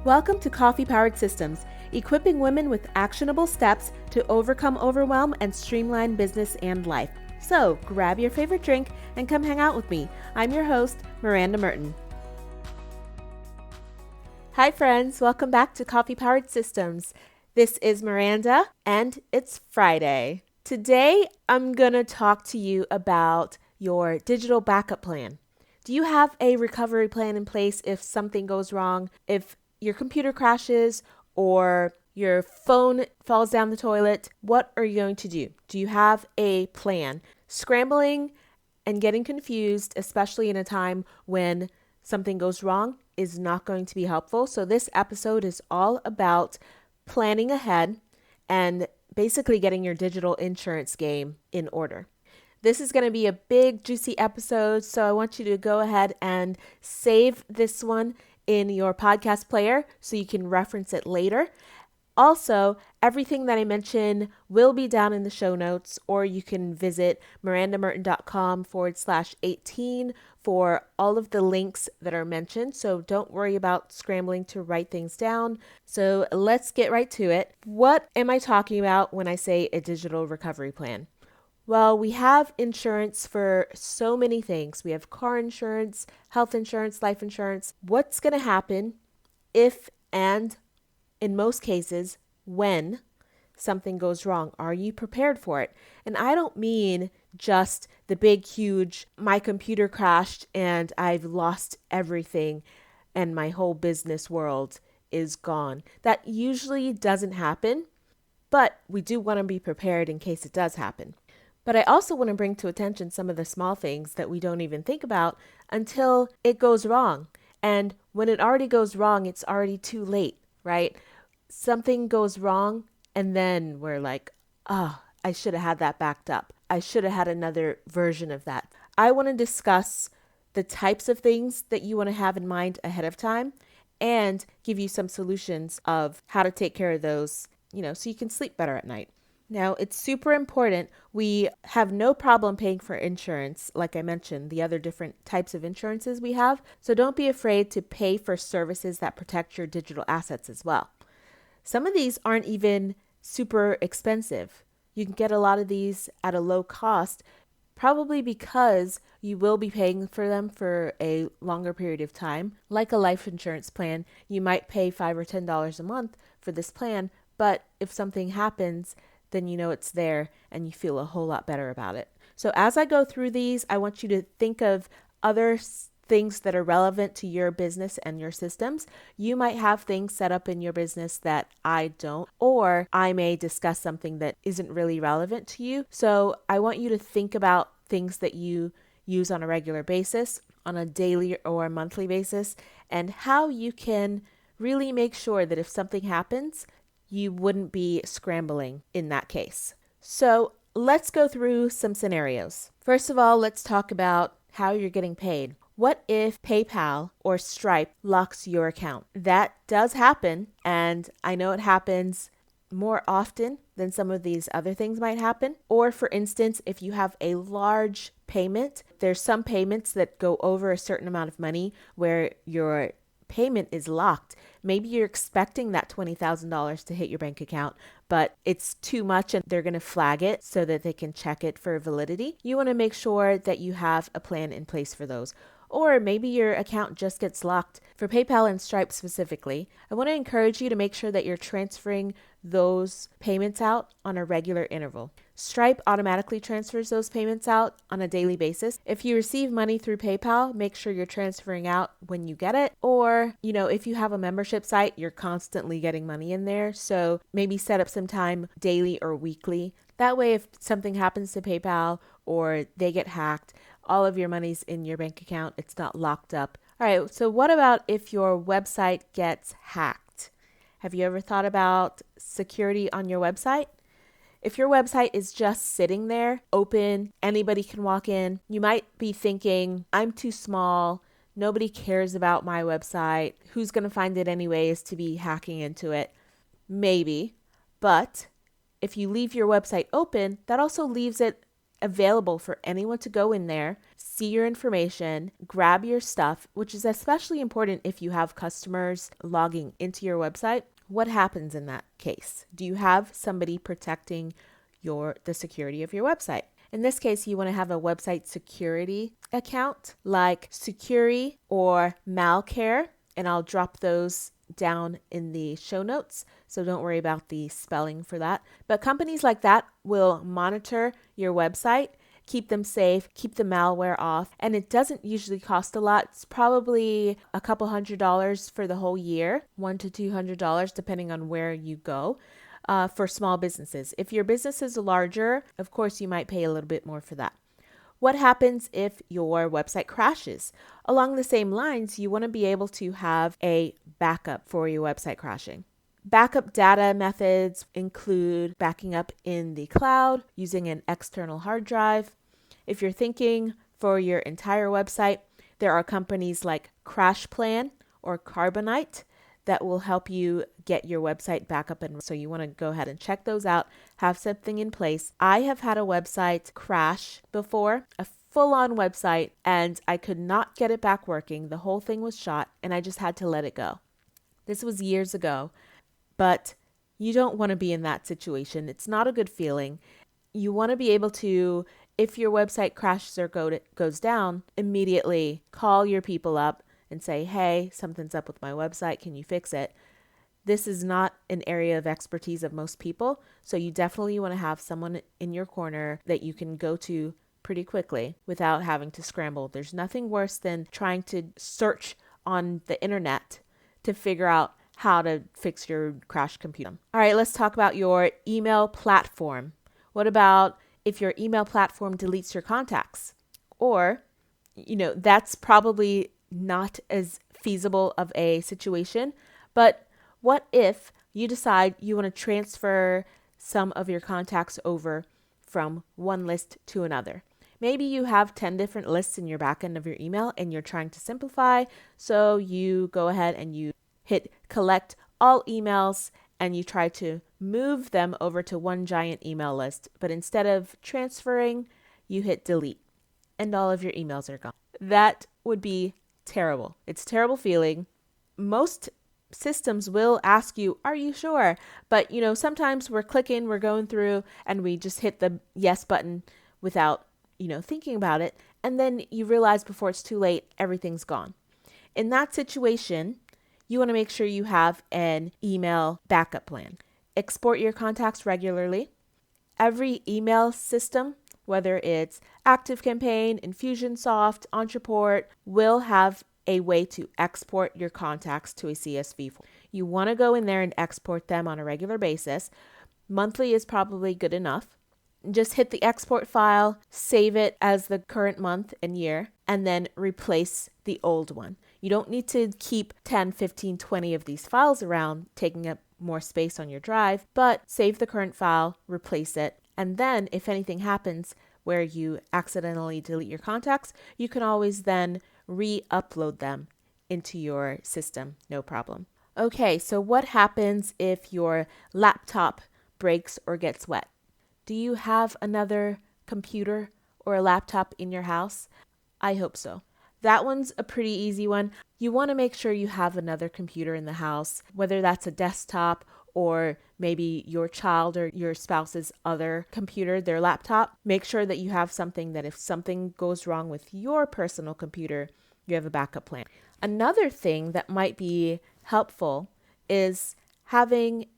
Welcome to Coffee Powered Systems, equipping women with actionable steps to overcome overwhelm and streamline business and life. So grab your favorite drink and come hang out with me. I'm your host, Miranda Merton. Hi friends, welcome back to Coffee Powered Systems. This is Miranda and it's Friday. Today I'm going to talk to you about your digital backup plan. Do you have a recovery plan in place if something goes wrong, if your computer crashes or your phone falls down the toilet? What are you going to do? Do you have a plan? Scrambling and getting confused, especially in a time when something goes wrong, is not going to be helpful. So this episode is all about planning ahead and basically getting your digital insurance game in order. This is going to be a big, juicy episode, so I want you to go ahead and save this one in your podcast player so you can reference it later. Also, everything that I mention will be down in the show notes, or you can visit mirandamerton.com/18 for all of the links that are mentioned. So don't worry about scrambling to write things down. So let's get right to it. What am I talking about when I say a digital recovery plan? Well, we have insurance for so many things. We have car insurance, health insurance, life insurance. What's going to happen if and in most cases, when something goes wrong? Are you prepared for it? And I don't mean just the big, huge, my computer crashed and I've lost everything and my whole business world is gone. That usually doesn't happen, but we do want to be prepared in case it does happen. But I also want to bring to attention some of the small things that we don't even think about until it goes wrong. And when it already goes wrong, it's already too late, right? Something goes wrong and then we're like, oh, I should have had that backed up. I should have had another version of that. I want to discuss the types of things that you want to have in mind ahead of time and give you some solutions of how to take care of those, so you can sleep better at night. Now, it's super important. We have no problem paying for insurance, like I mentioned, the other different types of insurances we have. So don't be afraid to pay for services that protect your digital assets as well. Some of these aren't even super expensive. You can get a lot of these at a low cost, probably because you will be paying for them for a longer period of time. Like a life insurance plan, you might pay $5 or $10 a month for this plan, but if something happens, then you know it's there and you feel a whole lot better about it. So as I go through these, I want you to think of other things that are relevant to your business and your systems. You might have things set up in your business that I don't, or I may discuss something that isn't really relevant to you. So I want you to think about things that you use on a regular basis, on a daily or monthly basis, and how you can really make sure that if something happens, you wouldn't be scrambling in that case. So let's go through some scenarios. First of all, let's talk about how you're getting paid. What if PayPal or Stripe locks your account? That does happen, and I know it happens more often than some of these other things might happen. Or for instance, if you have a large payment, there's some payments that go over a certain amount of money where your payment is locked. Maybe you're expecting that $20,000 to hit your bank account, but it's too much and they're going to flag it so that they can check it for validity. You want to make sure that you have a plan in place for those. Or maybe your account just gets locked. For PayPal and Stripe specifically, I want to encourage you to make sure that you're transferring those payments out on a regular interval. Stripe automatically transfers those payments out on a daily basis. If you receive money through PayPal, make sure you're transferring out when you get it. Or, if you have a membership site, you're constantly getting money in there. So maybe set up some time daily or weekly. That way, if something happens to PayPal or they get hacked, all of your money's in your bank account. It's not locked up. All right, so what about if your website gets hacked? Have you ever thought about security on your website? If your website is just sitting there, open, anybody can walk in, you might be thinking, I'm too small, nobody cares about my website, who's going to find it anyways to be hacking into it? Maybe, but if you leave your website open, that also leaves it available for anyone to go in there, see your information, grab your stuff, which is especially important if you have customers logging into your website. What happens in that case? Do you have somebody protecting the security of your website? In this case, you want to have a website security account like Security or MalCare, and I'll drop those down in the show notes, so don't worry about the spelling for that. But companies like that will monitor your website, keep them safe, keep the malware off, and it doesn't usually cost a lot. It's probably a couple $100 for the whole year, $100 to $200 depending on where you go. For small businesses. If your business is larger, of course, you might pay a little bit more for that. What happens if your website crashes? Along the same lines, you want to be able to have a backup for your website crashing. Backup data methods include backing up in the cloud, using an external hard drive. If you're thinking for your entire website, there are companies like Crashplan or Carbonite that will help you get your website back up. And so you want to go ahead and check those out, have something in place. I have had a website crash before, a full-on website, and I could not get it back working. The whole thing was shot, and I just had to let it go. This was years ago, but you don't want to be in that situation. It's not a good feeling. You want to be able to, if your website crashes or goes down, immediately call your people up and say, hey, something's up with my website. Can you fix it? This is not an area of expertise of most people. So you definitely want to have someone in your corner that you can go to pretty quickly without having to scramble. There's nothing worse than trying to search on the internet to figure out how to fix your crashed computer. All right, let's talk about your email platform. What about if your email platform deletes your contacts? Or, that's probably not as feasible of a situation, but what if you decide you want to transfer some of your contacts over from one list to another? Maybe you have 10 different lists in your backend of your email and you're trying to simplify, so you go ahead and you hit collect all emails and you try to move them over to one giant email list, but instead of transferring, you hit delete and all of your emails are gone. That would be terrible. It's a terrible feeling. Most systems will ask you, are you sure? But, sometimes we're going through and we just hit the yes button without, thinking about it. And then you realize before it's too late, everything's gone. In that situation, you want to make sure you have an email backup plan. Export your contacts regularly. Every email system, whether it's ActiveCampaign, Infusionsoft, Entreport, will have a way to export your contacts to a CSV form. You want to go in there and export them on a regular basis. Monthly is probably good enough. Just hit the export file, save it as the current month and year, and then replace the old one. You don't need to keep 10, 15, 20 of these files around, taking up more space on your drive, but save the current file, replace it, and then if anything happens where you accidentally delete your contacts, you can always then re-upload them into your system, no problem. Okay, so what happens if your laptop breaks or gets wet? Do you have another computer or a laptop in your house? I hope so. That one's a pretty easy one. You want to make sure you have another computer in the house, whether that's a desktop or maybe your child or your spouse's other computer, their laptop. Make sure that you have something that if something goes wrong with your personal computer, you have a backup plan. Another thing that might be helpful is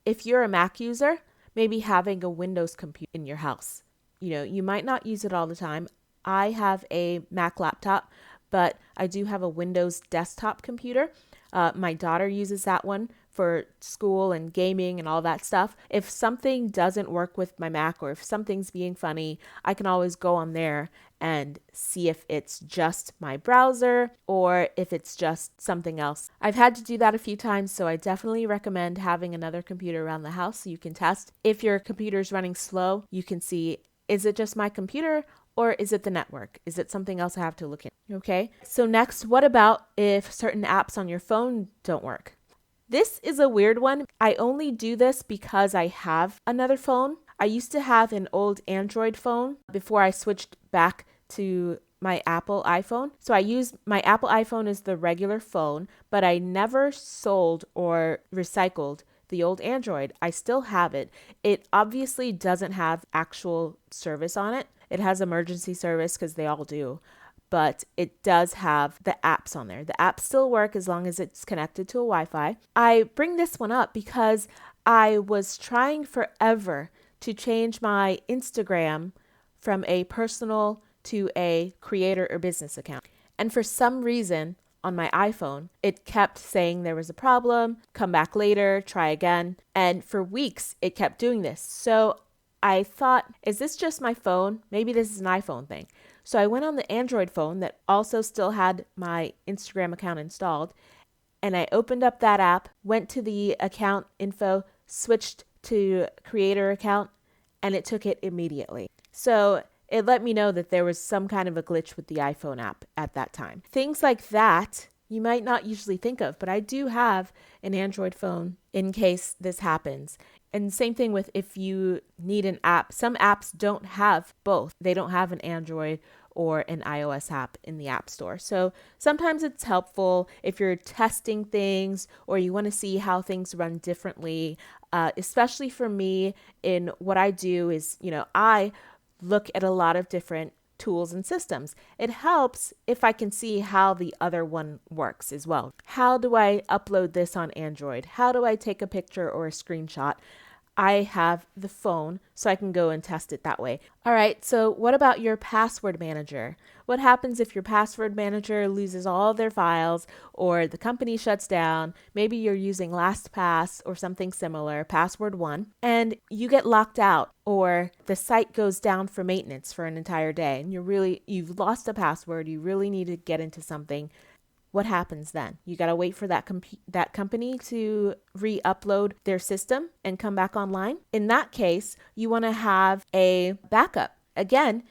if you're a Mac user, maybe having a Windows computer in your house. You might not use it all the time. I have a Mac laptop, but I do have a Windows desktop computer. My daughter uses that one for school and gaming and all that stuff. If something doesn't work with my Mac or if something's being funny, I can always go on there and see if it's just my browser or if it's just something else. I've had to do that a few times, so I definitely recommend having another computer around the house so you can test. If your computer's running slow, you can see, is it just my computer or is it the network? Is it something else I have to look at? Okay, so next, what about if certain apps on your phone don't work? This is a weird one. I only do this because I have another phone. I used to have an old Android phone before I switched back to my Apple iPhone. So I use my Apple iPhone as the regular phone, but I never sold or recycled the old Android. I still have it. It obviously doesn't have actual service on it. It has emergency service because they all do, but it does have the apps on there. The apps still work as long as it's connected to a Wi-Fi. I bring this one up because I was trying forever to change my Instagram from a personal to a creator or business account. And for some reason on my iPhone, it kept saying there was a problem, come back later, try again. And for weeks, it kept doing this. So I thought, is this just my phone? Maybe this is an iPhone thing. So I went on the Android phone that also still had my Instagram account installed, and I opened up that app, went to the account info, switched to creator account, and it took it immediately. So it let me know that there was some kind of a glitch with the iPhone app at that time. Things like that you might not usually think of, but I do have an Android phone in case this happens. And same thing with if you need an app. Some apps don't have both. They don't have an Android or an iOS app in the App Store. So sometimes it's helpful if you're testing things or you want to see how things run differently, especially for me in what I do is, I look at a lot of different tools and systems. It helps if I can see how the other one works as well. How do I upload this on Android? How do I take a picture or a screenshot? I have the phone, so I can go and test it that way. All right, so what about your password manager? What happens if your password manager loses all their files or the company shuts down? Maybe you're using LastPass or something similar, Password One, and you get locked out or the site goes down for maintenance for an entire day and you've lost a password, you really need to get into something. What happens then? You got to wait for that company to re-upload their system and come back online. In that case, you want to have a backup. Again,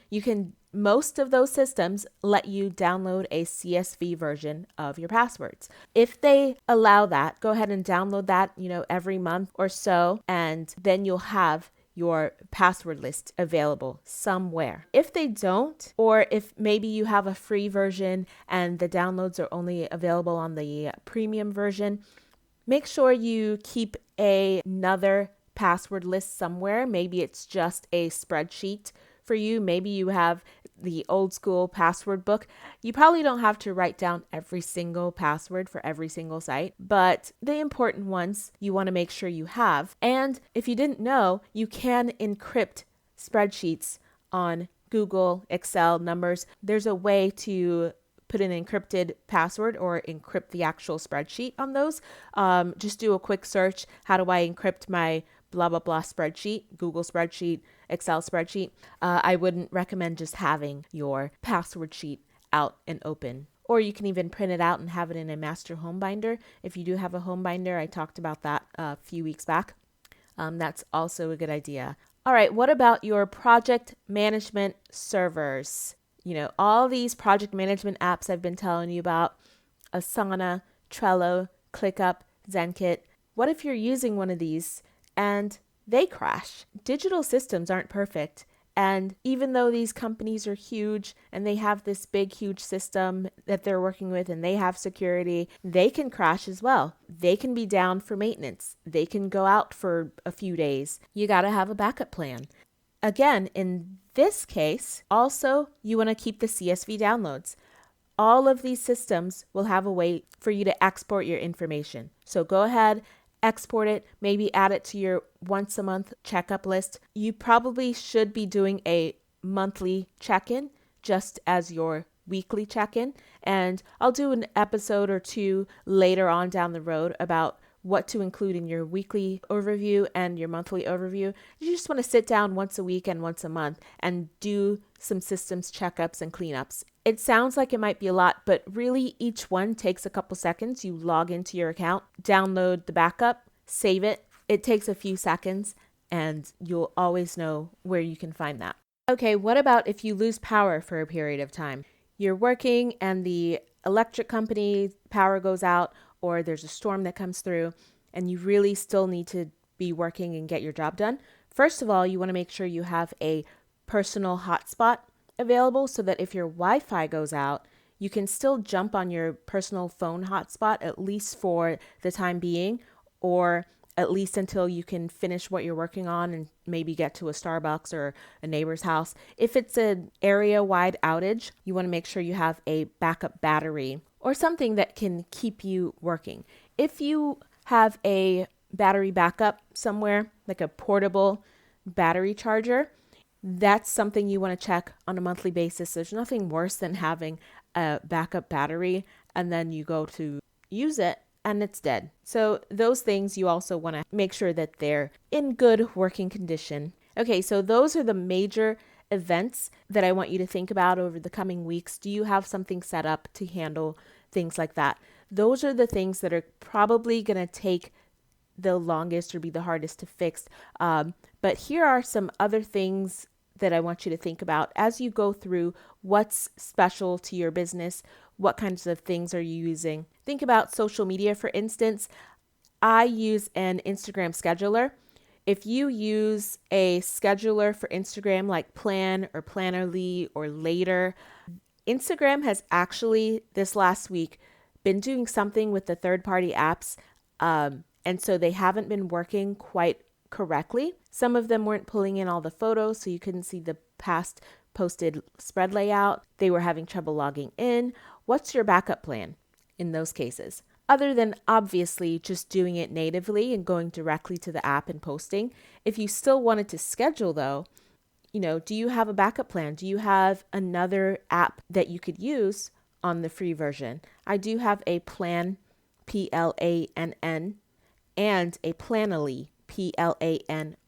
most of those systems let you download a CSV version of your passwords. If they allow that, go ahead and download that, every month or so, and then you'll have your password list available somewhere. If they don't, or if maybe you have a free version and the downloads are only available on the premium version, make sure you keep another password list somewhere. Maybe it's just a spreadsheet for you. Maybe you have the old school password book. You probably don't have to write down every single password for every single site, but the important ones you want to make sure you have. And if you didn't know, you can encrypt spreadsheets on Google, Excel, Numbers. There's a way to put an encrypted password or encrypt the actual spreadsheet on those. Just do a quick search. How do I encrypt my blah, blah, blah spreadsheet, Google spreadsheet, Excel spreadsheet? I wouldn't recommend just having your password sheet out and open. Or you can even print it out and have it in a master home binder. If you do have a home binder, I talked about that a few weeks back. That's also a good idea. All right, what about your project management servers? All these project management apps I've been telling you about, Asana, Trello, ClickUp, ZenKit. What if you're using one of these and they crash? Digital systems aren't perfect. And even though these companies are huge and they have this big, huge system that they're working with and they have security, they can crash as well. They can be down for maintenance. They can go out for a few days. You got to have a backup plan. Again, in this case, also, you want to keep the CSV downloads. All of these systems will have a way for you to export your information. So go ahead, export it, maybe add it to your once a month checkup list. You probably should be doing a monthly check-in just as your weekly check-in. And I'll do an episode or two later on down the road about what to include in your weekly overview and your monthly overview. You just want to sit down once a week and once a month and do some systems checkups and cleanups. It sounds like it might be a lot, but really each one takes a couple seconds. You log into your account, download the backup, save it. It takes a few seconds and you'll always know where you can find that. Okay, what about if you lose power for a period of time? You're working and the electric company power goes out, or there's a storm that comes through and you really still need to be working and get your job done. First of all, you want to make sure you have a personal hotspot available so that if your Wi-Fi goes out, you can still jump on your personal phone hotspot, at least for the time being, or at least until you can finish what you're working on and maybe get to a Starbucks or a neighbor's house. If it's an area-wide outage, you want to make sure you have a backup battery or something that can keep you working. If you have a battery backup somewhere, like a portable battery charger, that's something you want to check on a monthly basis. There's nothing worse than having a backup battery and then you go to use it and it's dead. So those things you also want to make sure that they're in good working condition. Okay, so those are the major events that I want you to think about over the coming weeks. Do you have something set up to handle things like that? Those are the things that are probably going to take the longest or be the hardest to fix. But here are some other things that I want you to think about as you go through what's special to your business. What kinds of things are you using? Think about social media, for instance. I use an Instagram scheduler. If you use a scheduler for Instagram like Plan or Plannerly or Later, Instagram has actually this last week been doing something with the third-party apps, and so they haven't been working quite correctly. Some of them weren't pulling in all the photos, so you couldn't see the past posted spread layout. They were having trouble logging in. What's your backup plan in those cases? Other than obviously just doing it natively and going directly to the app and posting. If you still wanted to schedule though, do you have a backup plan? Do you have another app that you could use on the free version? I do have a Plan, Plann, and a Planily, Planoly.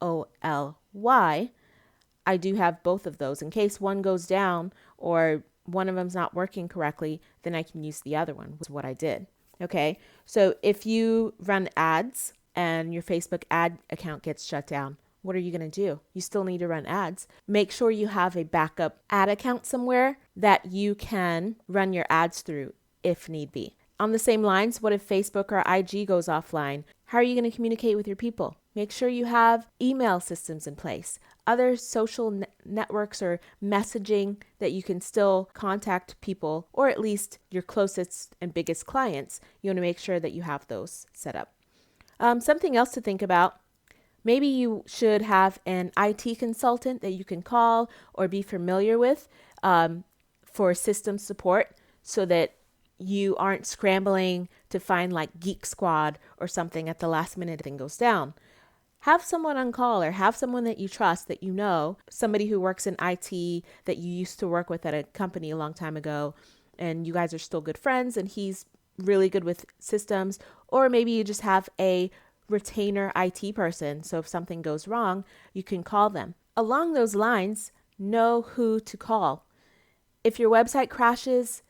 I do have both of those. In case one goes down or one of them's not working correctly, then I can use the other one, which is what I did. Okay, so if you run ads and your Facebook ad account gets shut down, what are you going to do? You still need to run ads. Make sure you have a backup ad account somewhere that you can run your ads through if need be. On the same lines, what if Facebook or IG goes offline? How are you going to communicate with your people? Make sure you have email systems in place, other social networks or messaging that you can still contact people, or at least your closest and biggest clients. You want to make sure that you have those set up. Something else to think about. Maybe you should have an IT consultant that you can call or be familiar with for system support so that you aren't scrambling to find like Geek Squad or something at the last minute thing goes down. Have someone on call or have someone that you trust, that you know, somebody who works in IT that you used to work with at a company a long time ago and you guys are still good friends and he's really good with systems. Or maybe you just have a retainer IT person, so if something goes wrong, you can call them. Along those lines, know who to call. If your website crashes,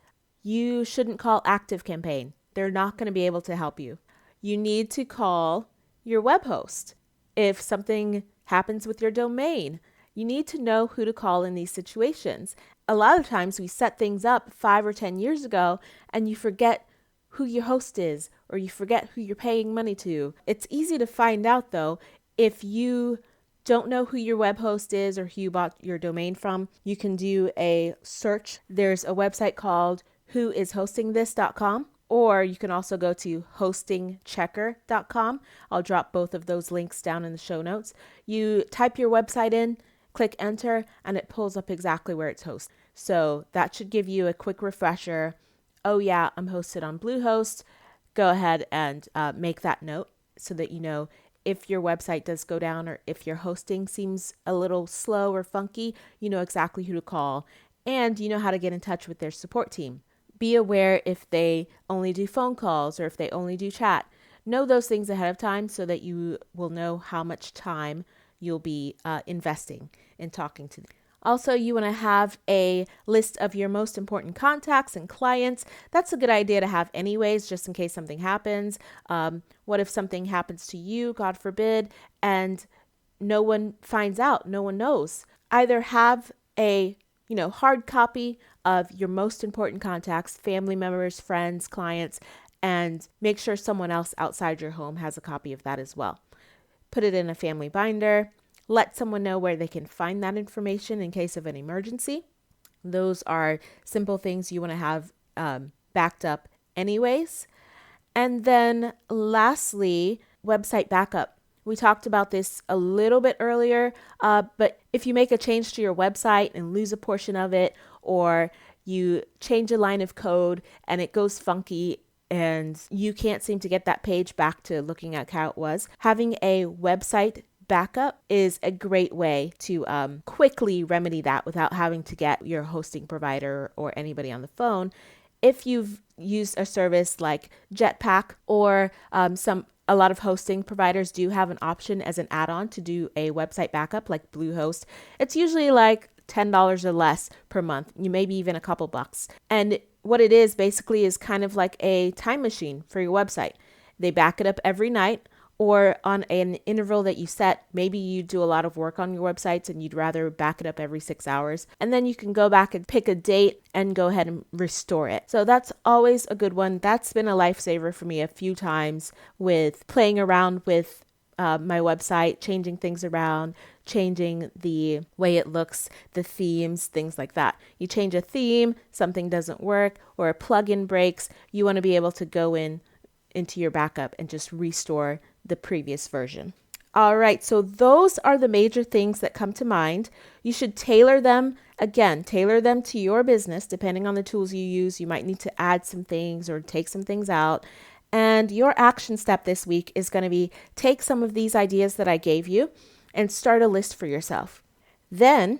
you shouldn't call ActiveCampaign. They're not going to be able to help you. You need to call your web host. If something happens with your domain, you need to know who to call in these situations. A lot of times we set things up 5 or 10 years ago and you forget who your host is or you forget who you're paying money to. It's easy to find out though. If you don't know who your web host is or who you bought your domain from, you can do a search. There's a website called whoishostingthis.com, or you can also go to hostingchecker.com. I'll drop both of those links down in the show notes. You type your website in, click enter, and it pulls up exactly where it's hosted. So that should give you a quick refresher. Oh yeah, I'm hosted on Bluehost. Go ahead and make that note so that you know if your website does go down or if your hosting seems a little slow or funky, you know exactly who to call and you know how to get in touch with their support team. Be aware if they only do phone calls or if they only do chat. Know those things ahead of time so that you will know how much time you'll be investing in talking to them. Also, you want to have a list of your most important contacts and clients. That's a good idea to have anyways, just in case something happens. What if something happens to you, God forbid, and no one finds out, no one knows? Either have a hard copy of your most important contacts, family members, friends, clients, and make sure someone else outside your home has a copy of that as well. Put it in a family binder. Let someone know where they can find that information in case of an emergency. Those are simple things you want to have backed up anyways. And then lastly, website backup. We talked about this a little bit earlier, but if you make a change to your website and lose a portion of it, or you change a line of code and it goes funky and you can't seem to get that page back to looking at how it was, having a website backup is a great way to quickly remedy that without having to get your hosting provider or anybody on the phone. If you've used a service like Jetpack or a lot of hosting providers do have an option as an add-on to do a website backup like Bluehost. It's usually like $10 or less per month, maybe even a couple bucks. And what it is basically is kind of like a time machine for your website. They back it up every night or on an interval that you set. Maybe you do a lot of work on your websites and you'd rather back it up every 6 hours. And then you can go back and pick a date and go ahead and restore it. So that's always a good one. That's been a lifesaver for me a few times with playing around with my website, changing things around, changing the way it looks, the themes, things like that. You change a theme, something doesn't work, or a plugin breaks, you want to be able to go into your backup and just restore the previous version. All right, so those are the major things that come to mind. You should tailor them to your business. Depending on the tools you use, you might need to add some things or take some things out. And your action step this week is going to be take some of these ideas that I gave you and start a list for yourself. Then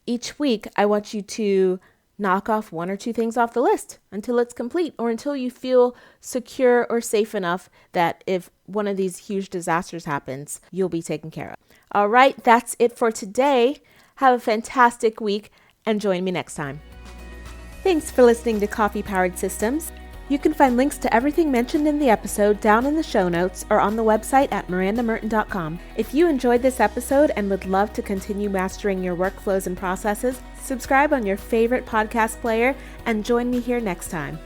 each week, I want you to knock off 1 or 2 things off the list until it's complete or until you feel secure or safe enough that if one of these huge disasters happens, you'll be taken care of. All right, that's it for today. Have a fantastic week and join me next time. Thanks for listening to Coffee Powered Systems. You can find links to everything mentioned in the episode down in the show notes or on the website at mirandamerton.com. If you enjoyed this episode and would love to continue mastering your workflows and processes, subscribe on your favorite podcast player and join me here next time.